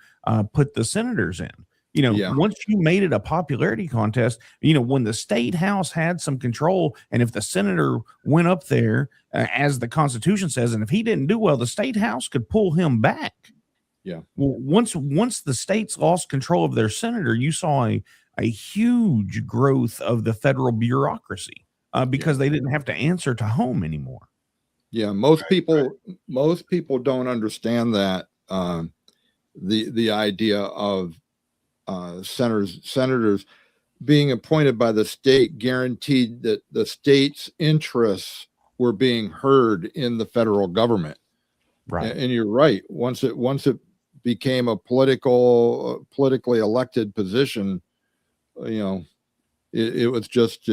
put the senators in. Once you made it a popularity contest, when the state house had some control, and if the senator went up there, as the Constitution says, and if he didn't do well, the state house could pull him back. Yeah. Well, once the states lost control of their senator, you saw a huge growth of the federal bureaucracy because they didn't have to answer to home anymore. Yeah, most people don't understand that the idea of senators being appointed by the state guaranteed that the state's interests were being heard in the federal government. Right. And you're right. Once it became a politically elected position, it was just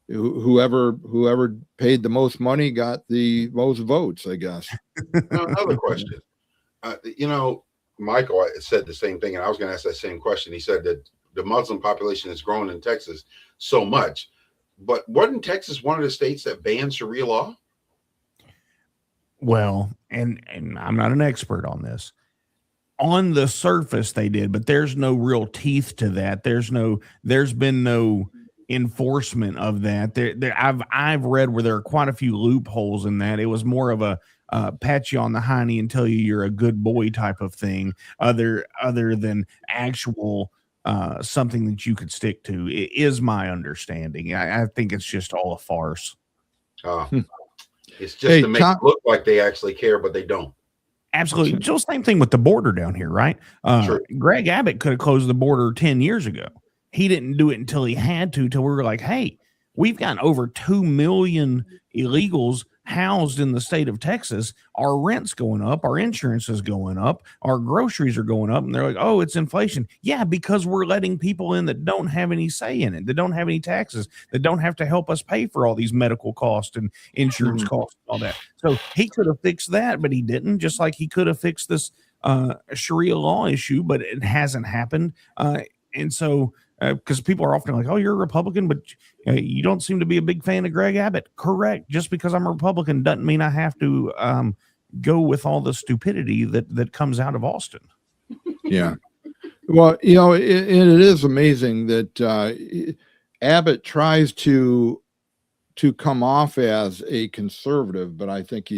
whoever paid the most money got the most votes, I guess. Now, another question. Michael said the same thing, and I was going to ask that same question. He said that the Muslim population has grown in Texas so much, but wasn't Texas one of the states that banned Sharia law? Well, and I'm not an expert on this. On the surface, they did, but there's no real teeth to that. There's been no enforcement of that. I've read where there are quite a few loopholes in that. It was more of a pat you on the hiney and tell you you're a good boy type of thing, other than actual something that you could stick to. It is my understanding. I think it's just all a farce. It's just to make it look like they actually care, but they don't. Absolutely. Still same thing with the border down here, right? Sure. Greg Abbott could have closed the border 10 years ago. He didn't do it until he had to, till we were like, hey, we've got over 2 million illegals housed in the state of Texas. Our rent's going up, our insurance is going up, our groceries are going up. And they're like, oh, it's inflation. Yeah, because we're letting people in that don't have any say in it, that don't have any taxes, that don't have to help us pay for all these medical costs and insurance costs and all that. So he could have fixed that, but he didn't, just like he could have fixed this Sharia law issue, but it hasn't happened. And so because people are often like, oh, you're a Republican, but you don't seem to be a big fan of Greg Abbott. Correct. Just because I'm a Republican doesn't mean I have to go with all the stupidity that comes out of Austin. Yeah. Well, it is amazing that Abbott tries to come off as a conservative, but I think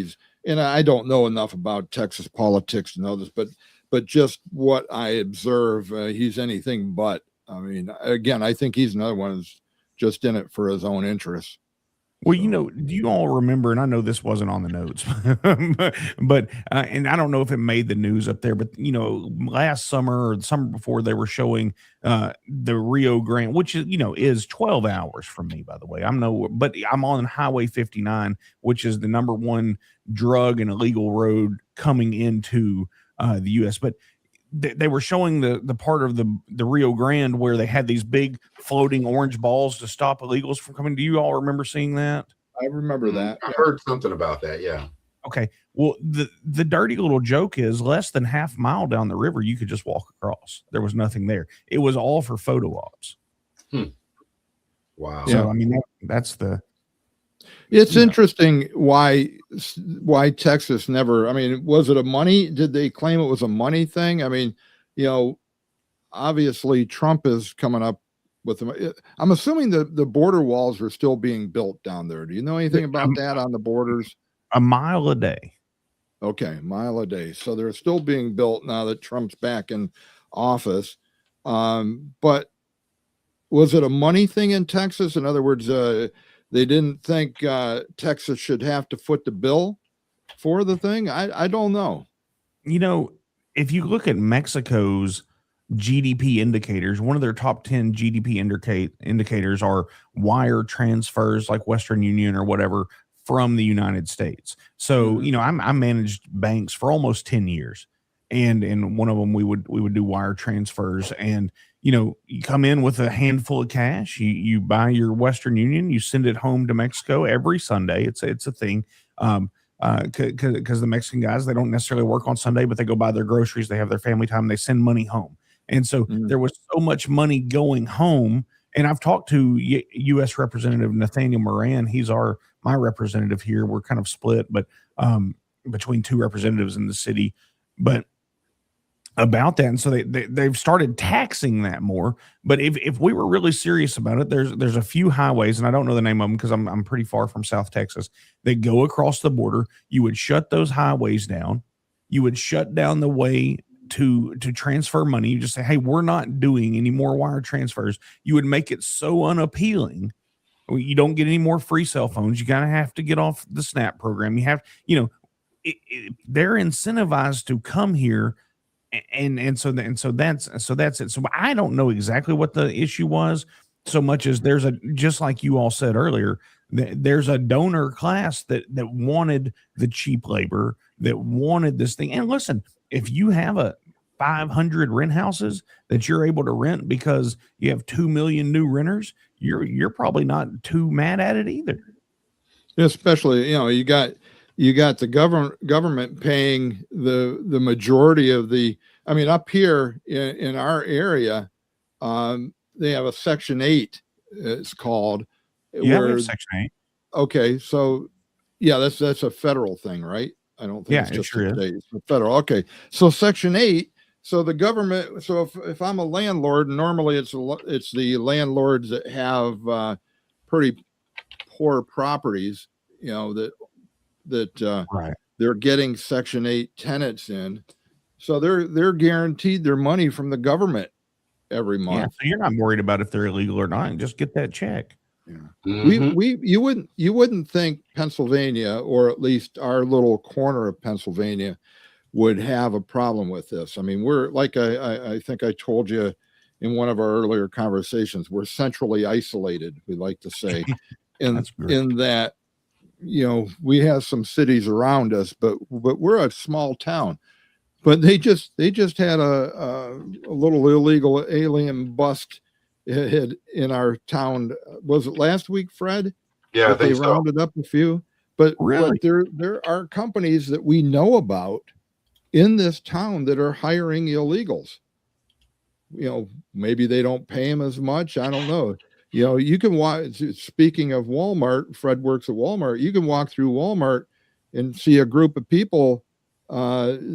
and I don't know enough about Texas politics to know this, but just what I observe, he's anything but. I mean, again, I think he's another one who's just in it for his own interests. Well, do you all remember, and I know this wasn't on the notes, but and I don't know if it made the news up there, but, last summer or the summer before, they were showing the Rio Grande, which is 12 hours from me, by the way. But I'm on Highway 59, which is the number one drug and illegal road coming into the U.S. But they were showing the part of the Rio Grande where they had these big floating orange balls to stop illegals from coming. Do you all remember seeing that? I remember that. I heard something about that. Yeah. Okay. Well, the dirty little joke is less than half mile down the river, you could just walk across. There was nothing there. It was all for photo ops. Wow. So, I mean, that's the. It's interesting why Texas never, I mean, was it a money? Did they claim it was a money thing? I mean, obviously Trump is coming up with them. I'm assuming the border walls are still being built down there. Do you know anything about that on the borders? A mile a day. Okay, mile a day. So they're still being built now that Trump's back in office. But was it a money thing in Texas? In other words, they didn't think Texas should have to foot the bill for the thing. I don't know. If you look at Mexico's GDP indicators, one of their top 10 GDP indicators are wire transfers like Western Union or whatever from the United States. So, I managed banks for almost 10 years. And in one of them, we would do wire transfers, and you come in with a handful of cash, you buy your Western Union, you send it home to Mexico every Sunday. It's a thing. Because the Mexican guys, they don't necessarily work on Sunday, but they go buy their groceries, they have their family time, they send money home. And so there was so much money going home. And I've talked to U.S. Representative Nathaniel Moran. He's my representative here. We're kind of split, but between two representatives in the city, but about that. And so they've started taxing that more. But if we were really serious about it, there's a few highways, and I don't know the name of them because I'm pretty far from South Texas, that go across the border. You would shut those highways down. You would shut down the way to transfer money. You just say, hey, we're not doing any more wire transfers. You would make it so unappealing. You don't get any more free cell phones. You kind of have to get off the SNAP program. You have, they're incentivized to come here. And so that's it. So I don't know exactly what the issue was, so much as just like you all said earlier, there's a donor class that wanted the cheap labor, that wanted this thing. And listen, if you have 500 rent houses that you're able to rent because you have 2 million new renters, you're probably not too mad at it either. Especially, you got the government paying the majority of the. I mean, up here in our area, they have a Section 8. It's called. Yeah, we have Section 8. Okay, so yeah, that's a federal thing, right? I don't think it's just a state. It's federal. Okay, so Section 8. So the government. So if I'm a landlord, normally it's the landlords that have pretty poor properties, that right. They're getting Section 8 tenants in, so they're guaranteed their money from the government every month. Yeah, so you're not worried about if they're illegal or not. Just get that check. Yeah. Mm-hmm. You wouldn't think Pennsylvania, or at least our little corner of Pennsylvania, would have a problem with this. I mean, we're like I think I told you in one of our earlier conversations, we're centrally isolated, we like to say, in that. We have some cities around us, but we're a small town. But they just had a little illegal alien bust hit in our town. Was it last week, Fred? Yeah, they rounded up a few. But really, there are companies that we know about in this town that are hiring illegals. Maybe they don't pay them as much. I don't know. You can walk. Speaking of Walmart, Fred works at Walmart. You can walk through Walmart and see a group of people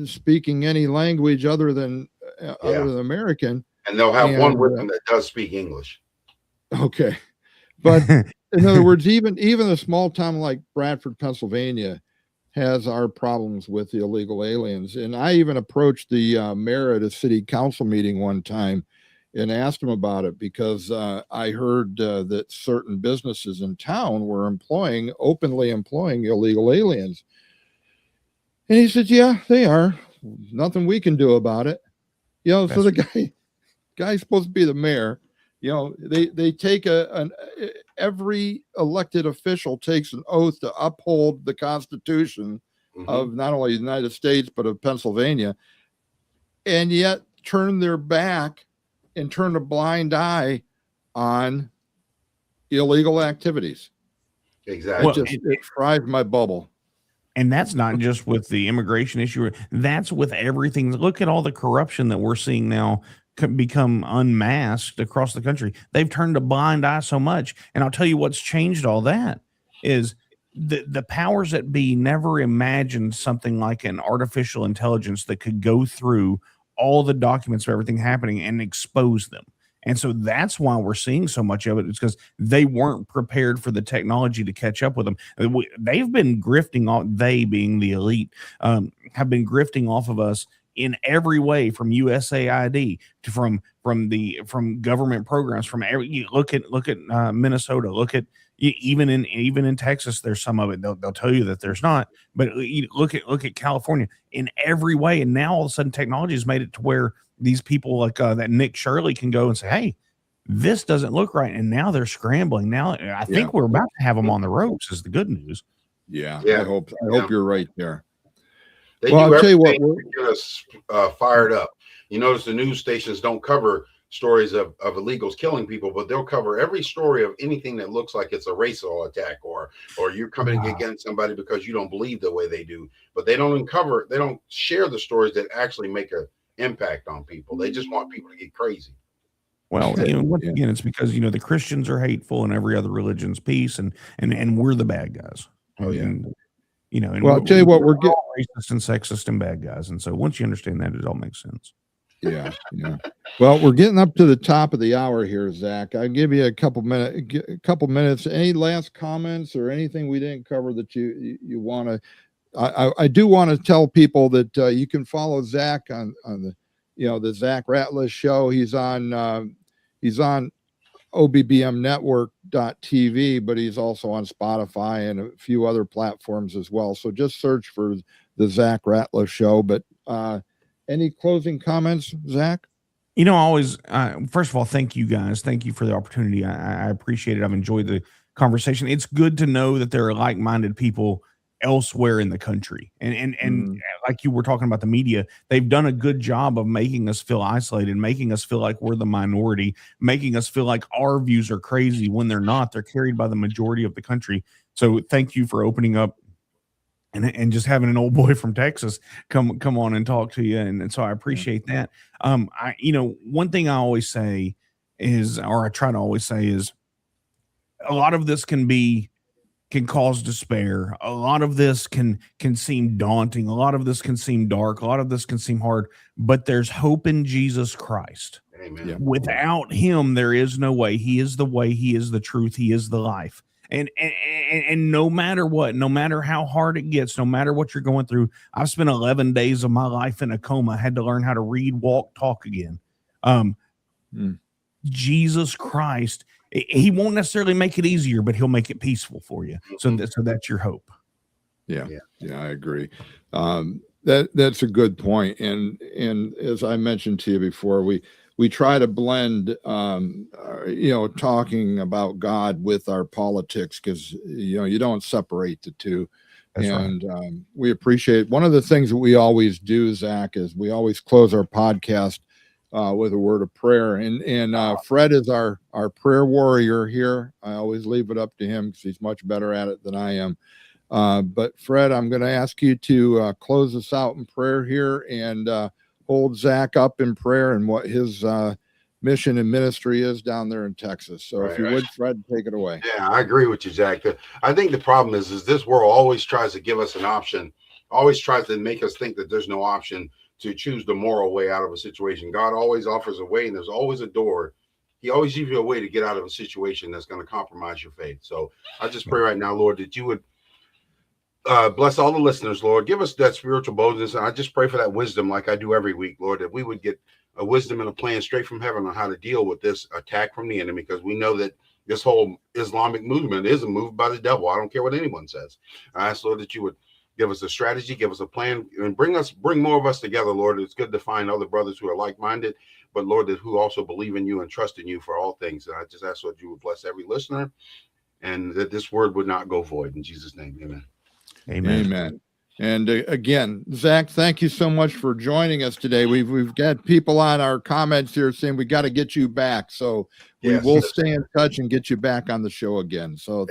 speaking any language other than American, and they'll have one with them that does speak English. Okay, but in other words, even a small town like Bradford, Pennsylvania, has our problems with the illegal aliens. And I even approached the mayor at a city council meeting one time and asked him about it, because I heard that certain businesses in town were openly employing illegal aliens. And he said, yeah, they are. Nothing we can do about it. So the guy's supposed to be the mayor. They take every elected official takes an oath to uphold the Constitution of not only the United States, but of Pennsylvania, and yet turn their back and turn a blind eye on illegal activities. Exactly. It fries my bubble. And that's not just with the immigration issue. That's with everything. Look at all the corruption that we're seeing now become unmasked across the country. They've turned a blind eye so much. And I'll tell you what's changed all that is the powers that be never imagined something like an artificial intelligence that could go through all the documents of everything happening and expose them. And so that's why we're seeing so much of it. It's because they weren't prepared for the technology to catch up with them. They've been grifting off, they being the elite, have been grifting off of us in every way, from USAID to from government programs. Look at Minnesota. Look at Even in Texas, there's some of it. They'll tell you that there's not. But look at California in every way. And now all of a sudden, technology has made it to where these people like that Nick Shirley can go and say, "Hey, this doesn't look right," and now they're scrambling. Now I think we're about to have them on the ropes. Is the good news. Yeah. Yeah. I hope you're right there. They Well, do I'll tell you what, everything to get us fired up. You notice the news stations don't cover stories of illegals killing people, but they'll cover every story of anything that looks like it's a racial attack or you're coming against somebody because you don't believe the way they do. But they don't share the stories that actually make an impact on people. They just want people to get crazy. Well, once again, it's because the Christians are hateful and every other religion's peace, and we're the bad guys. Oh yeah. And well, I'll tell you what, we're all racist and sexist and bad guys, and so once you understand that, it all makes sense. Yeah. Well, we're getting up to the top of the hour here, Zach. I'll give you a couple minutes. Any last comments or anything we didn't cover that you want to? I do want to tell people that you can follow Zach on the Zach Ratliff Show. He's on OBBMnetwork.tv, but he's also on Spotify and a few other platforms as well. So just search for the Zach Ratliff Show. But any closing comments, Zach? Always, first of all, thank you guys. Thank you for the opportunity. I appreciate it. I've enjoyed the conversation. It's good to know that there are like-minded people elsewhere in the country. And like you were talking about the media, they've done a good job of making us feel isolated, making us feel like we're the minority, making us feel like our views are crazy when they're not. They're carried by the majority of the country. So thank you for opening up and just having an old boy from Texas come on and talk to you. And so I appreciate that. One thing I always say is, or I try to always say is, a lot of this can cause despair. A lot of this can seem daunting. A lot of this can seem dark. A lot of this can seem hard, but there's hope in Jesus Christ. Amen. Yeah. Without him, there is no way. He is the way. He is the truth. He is the life. And no matter what, no matter how hard it gets, no matter what you're going through, I've spent 11 days of my life in a coma. I had to learn how to read, walk, talk again. Jesus Christ, he won't necessarily make it easier, but he'll make it peaceful for you. So that's your hope. Yeah, I agree. That's a good point. And as I mentioned to you before, we try to blend, talking about God with our politics, because, you don't separate the two. That's and right. We appreciate, one of the things that we always do, Zach, is we always close our podcast with a word of prayer. And Fred is our prayer warrior here. I always leave it up to him because he's much better at it than I am. But Fred, I'm going to ask you to close us out in prayer here and hold Zach up in prayer and what his mission and ministry is down there in Texas. So if you would, Fred, take it away. Yeah, I agree with you, Zach. I think the problem is this world always tries to give us an option, always tries to make us think that there's no option to choose the moral way out of a situation. God always offers a way, and there's always a door. He always gives you a way to get out of a situation that's going to compromise your faith. So I just pray right now, Lord, that you would bless all the listeners, Lord. Give us that spiritual boldness. And I just pray for that wisdom like I do every week, Lord, that we would get a wisdom and a plan straight from heaven on how to deal with this attack from the enemy, because we know that this whole Islamic movement is a move by the devil. I don't care what anyone says. I ask, Lord, that you would give us a strategy, give us a plan, and bring more of us together, Lord. It's good to find other brothers who are like-minded, but Lord, who also believe in you and trust in you for all things. And I just ask, Lord, you would bless every listener, and that this word would not go void. In Jesus' name, amen. Amen. And again, Zach, thank you so much for joining us today. We've got people on our comments here saying we got to get you back. So we will stay in touch and get you back on the show again. So